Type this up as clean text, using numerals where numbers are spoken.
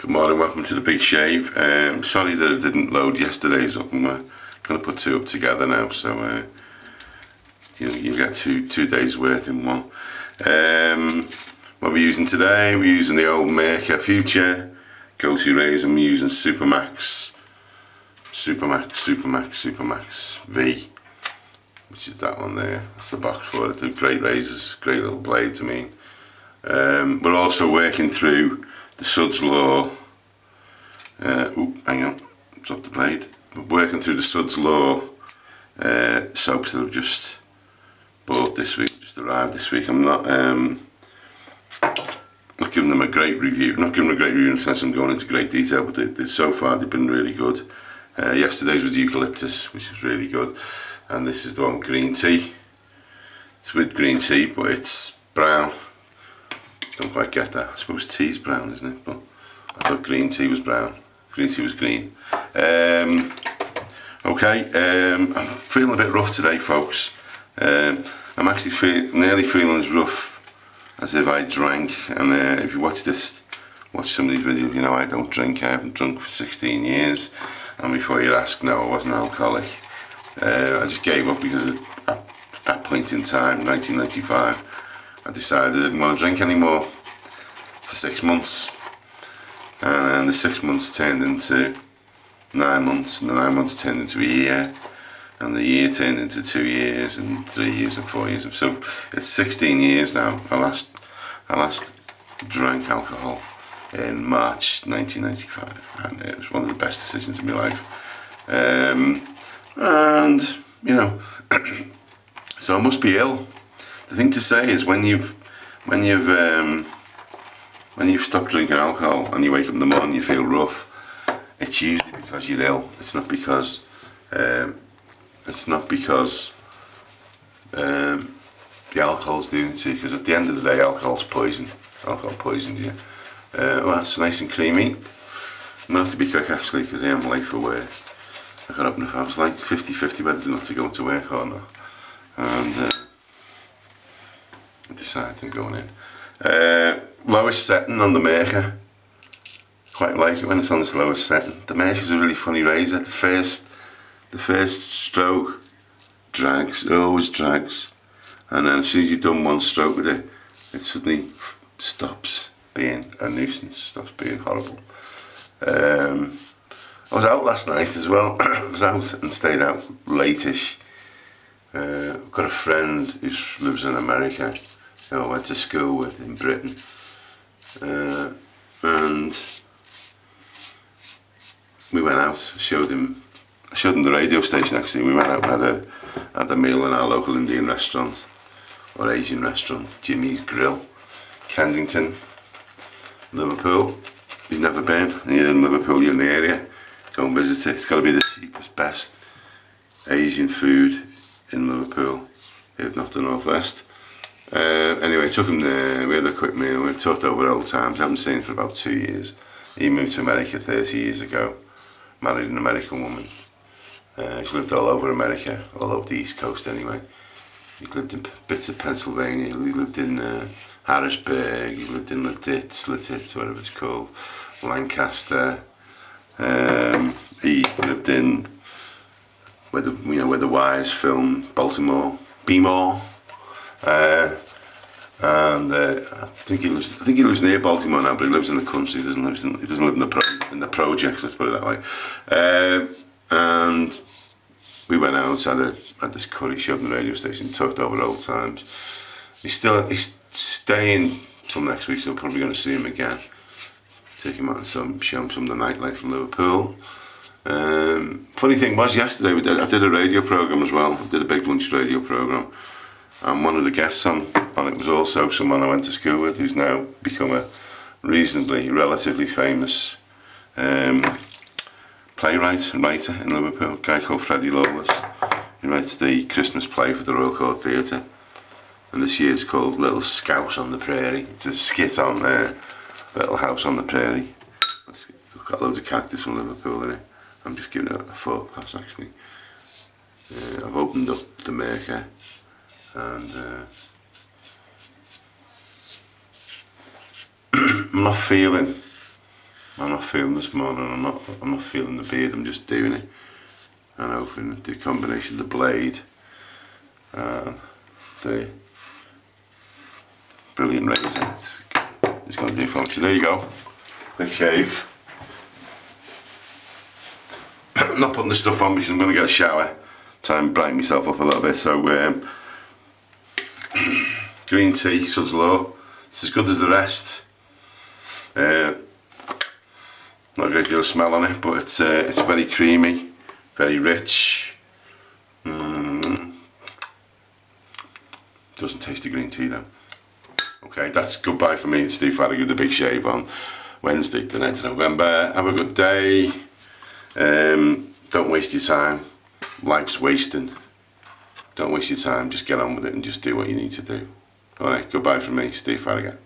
Good morning, welcome to the Big Shave. Sorry that it didn't load yesterday's up, and we're going to put two up together now, so you get two days worth in one. What we're using today, we're using the old Merca Future go-to razor. I'm using Supermax V, which is that one there. That's the box for it. They're great razors, great little blades. I mean, we're also working through the Suds Law. Hang on, dropped the blade. We're working through the Suds Law soaps that I've just bought this week, just arrived this week. I'm not giving them a great review. Not giving them a great review in the sense I'm going into great detail, but so far they've been really good. Yesterday's was eucalyptus, which is really good, and this is the one with green tea. It's with green tea, but it's brown. Don't quite get that. I suppose tea's brown, isn't it? But I thought green tea was brown. Green tea was green. Okay, I'm feeling a bit rough today, folks. I'm actually nearly feeling as rough as if I drank. And if you watch some of these videos, you know I don't drink. I haven't drunk for 16 years. And before you ask, no, I wasn't an alcoholic. I just gave up because at that point in time, 1995, I decided I didn't want to drink anymore for 6 months. And the 6 months turned into 9 months, and the 9 months turned into a year, and the year turned into 2 years, and 3 years, and 4 years. So it's 16 years now. I last drank alcohol in March 1995, and it was one of the best decisions of my life. And you know, so I must be ill. The thing to say is when you've stopped drinking alcohol and you wake up in the morning and you feel rough, it's usually because you're ill. It's not because the alcohol's doing it to you, because at the end of the day alcohol's poison. Alcohol poisons you. Well, that's nice and creamy. I'm going to have to be quick actually, because I am late for work. I got up and I was like 50-50 whether not to go to work or not, and I decided I'm going in. Lowest setting on the Merca. Quite like it when it's on this lowest setting. The Merca's a really funny razor. The first stroke drags. It always drags, and then as soon as you've done one stroke with it, it suddenly stops being a nuisance. Stops being horrible. I was out last night as well. I was out and stayed out late-ish. I've got a friend who lives in America, who I went to school with in Britain, and we went out. I showed him the radio station. Actually, we went out and had a meal in our local Indian restaurant or Asian restaurant, Jimmy's Grill, Kensington, Liverpool. If you've never been, and you're in Liverpool, you're in the area, go and visit it. It's got to be the cheapest, best Asian food in Liverpool, if not the Northwest. Anyway, took him there, we had a quick meal, we talked over old times. I haven't seen him for about 2 years. He moved to America 30 years ago, married an American woman. He's lived all over America, all over the East Coast anyway. He's lived in bits of Pennsylvania, he lived in Harrisburg, he lived in Lititz, whatever it's called, Lancaster. He lived in where the Wires filmed, Baltimore, B-More. And I think he lives near Baltimore now, but he lives in the country. He doesn't live in the projects. Let's put it that way. And we went out, had this curry, showed him the radio station, talked over old times. He's staying till next week, so we're probably going to see him again. Take him out and show him some of the nightlife in Liverpool. Funny thing was, yesterday I did a radio programme as well. I did a big lunch radio programme, and one of the guests on it was also someone I went to school with, who's now become a relatively famous playwright and writer in Liverpool, a guy called Freddie Lawless. He writes the Christmas play for the Royal Court Theatre, and this year's called Little Scouse on the Prairie. It's a skit on Little House on the Prairie. It's got loads of characters from Liverpool in it. I'm just giving it a 4 pass actually. I've opened up the Merca, and I'm not feeling I'm not feeling this morning. I'm not feeling the beard. I'm just doing it. And hoping the combination of the blade and the brilliant razor is going to do function. There you go. Quick shave. I'm not putting the stuff on because I'm going to get a shower. Try and brighten myself up a little bit. So green tea, Suds Law. It's as good as the rest. Not a great deal of smell on it, but it's very creamy, very rich. Doesn't taste the green tea though. Okay, that's goodbye for me. It's Steve Farragut with the Big Shave on Wednesday, the 9th of November. Have a good day. Don't waste your time. Life's wasting. Don't waste your time. Just get on with it and just do what you need to do. Alright, goodbye from me, Steve Farragut.